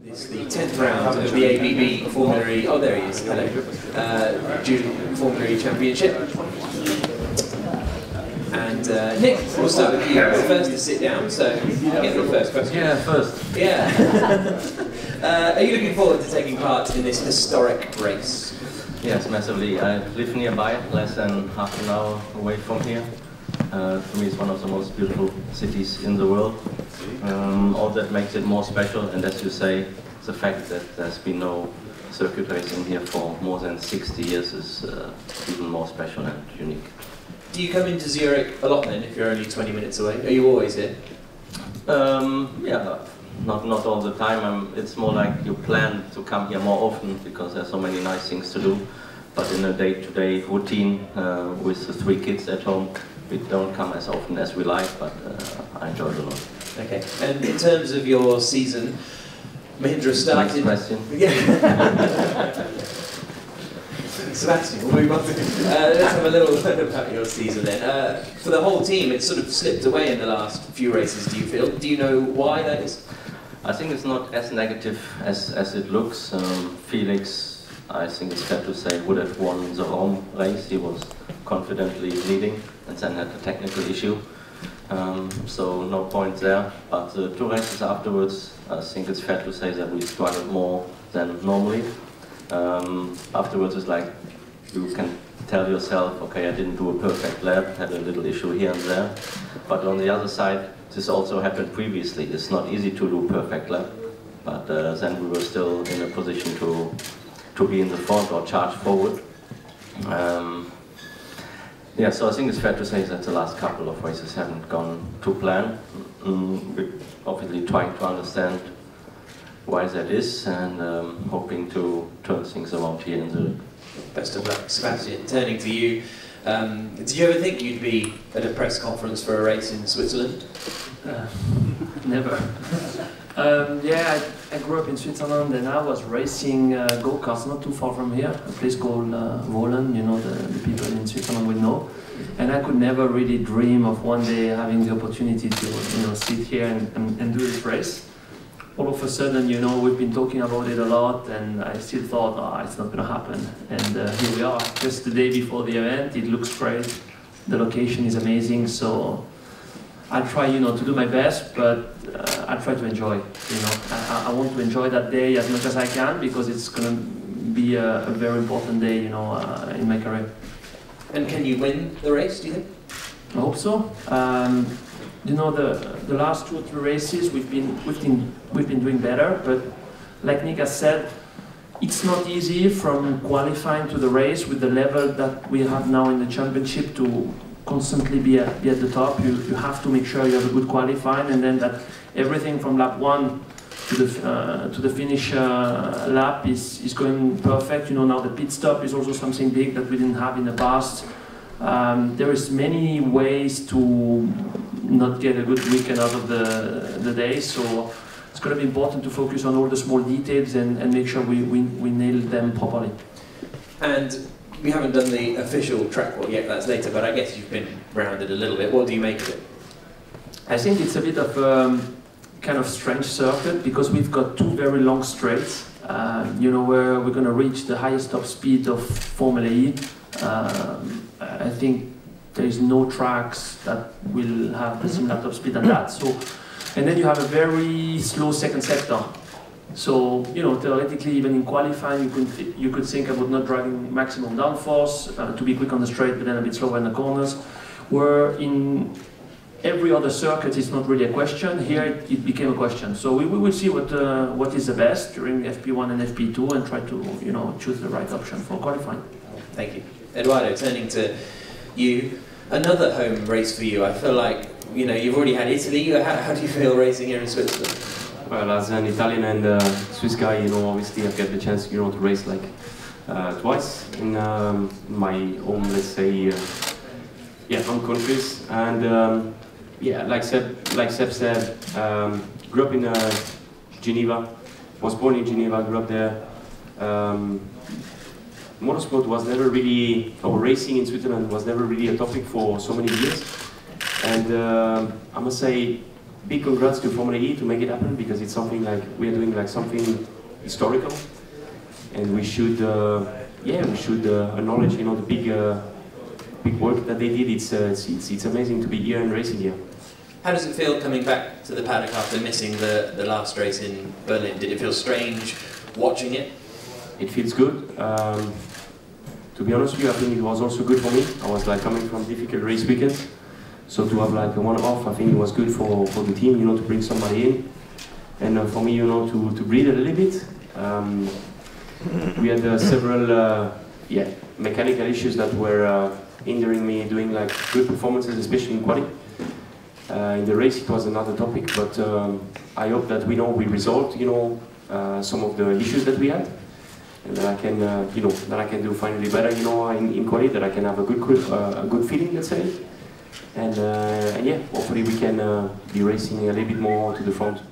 It's the 10th round of the ABB Formulary, oh there he is, hello, Junior Formulary Championship. And Nick, we'll start with you. You're first to sit down, so you get the first question. Yeah, first. Yeah. Are you looking forward to taking part in this historic race? Yes, massively. I live nearby, less than half an hour away from here. For me, it's one of the most beautiful cities in the world. All that makes it more special, and as you say, the fact that there's been no circuit racing here for more than 60 years is even more special and unique. Do you come into Zurich a lot then, if you're only 20 minutes away? Are you always here? Yeah, not all the time. It's more like you plan to come here more often because there's so many nice things to do. But in a day-to-day routine with the 3 kids at home, we don't come as often as we like, but I enjoy it a lot. Okay, and in terms of your season, Mahindra started... Next question. Yeah. Sébastien, we'll move on to... let's have a little word about your season then. For the whole team, it's sort of slipped away in the last few races, do you feel? Do you know why that is? I think it's not as negative as it looks. Felix, I think it's fair to say, would have won the home race. He was confidently leading and then had a technical issue. So no point there. But the 2 races afterwards, I think it's fair to say that we struggled more than normally. Afterwards it's like you can tell yourself, okay, I didn't do a perfect lap, had a little issue here and there. But on the other side, this also happened previously. It's not easy to do a perfect lap, but then we were still in a position to be in the front or charge forward. Yeah, so I think it's fair to say that the last couple of races haven't gone to plan. We're obviously trying to understand why that is and hoping to turn things around here in Zurich. Best of luck, Sébastien. Turning to you, did you ever think you'd be at a press conference for a race in Switzerland? Never. Yeah, I grew up in Switzerland and I was racing go-karts not too far from here, a place called Wohlen, you know, the people in Switzerland will know. And I could never really dream of one day having the opportunity to, you know, sit here and do this race. All of a sudden, you know, we've been talking about it a lot and I still thought, oh, it's not going to happen. And here we are, just the day before the event. It looks great, the location is amazing, so I try, you know, to do my best, but I try to enjoy, you know. I want to enjoy that day as much as I can because it's going to be a very important day, you know, in my career. And can you win the race, do you think? I hope so. You know, the last 2 or 3 races we've been doing better, but like Nick has said, it's not easy from qualifying to the race with the level that we have now in the championship to constantly be at the top. You have to make sure you have a good qualifying, and then that everything from lap 1 to the finish lap is going perfect. You know, now the pit stop is also something big that we didn't have in the past. There is many ways to not get a good weekend out of the day, so it's going to be important to focus on all the small details and make sure we nail them properly. And we haven't done the official track walk yet, that's later, but I guess you've been rounded a little bit. What do you make of it? I think it's a bit of a kind of strange circuit because we've got 2 very long straights, you know, where we're going to reach the highest top speed of Formula E. I think there is no tracks that will have the similar top speed than that. So, and then you have a very slow second sector. So, you know, theoretically, even in qualifying, you could think about not driving maximum downforce to be quick on the straight, but then a bit slower in the corners. Where in every other circuit, it's not really a question. Here, it became a question. So we will see what is the best during FP1 and FP2, and try to, you know, choose the right option for qualifying. Thank you, Edoardo. Turning to you, another home race for you. I feel like, you know, you've already had Italy. How do you feel racing here in Switzerland? Well, as an Italian and Swiss guy, you know, obviously I've got the chance, you know, to race like twice in my home, let's say, home countries. And yeah, like Seb said, grew up in Geneva, was born in Geneva, grew up there. Motorsport was never really, or racing in Switzerland was never really a topic for so many years. And I must say, big congrats to Formula E to make it happen, because it's something like we are doing like something historical, and we should acknowledge, you know, the big work that they did. It's amazing to be here and racing here. How does it feel coming back to the paddock after missing the last race in Berlin? Did it feel strange watching it? It feels good. To be honest with you, I think it was also good for me. I was like coming from difficult race weekends, so to have like a one-off, I think it was good for the team, you know, to bring somebody in, and for me, you know, to breathe a little bit. We had several mechanical issues that were hindering me doing like good performances, especially in quali. In the race, it was another topic, but I hope that we resolved, you know, some of the issues that we had, and that I can, you know, that I can do finally better, you know, in quali, that I can have a good feeling, let's say, and yeah, hopefully we can be racing a little bit more to the front.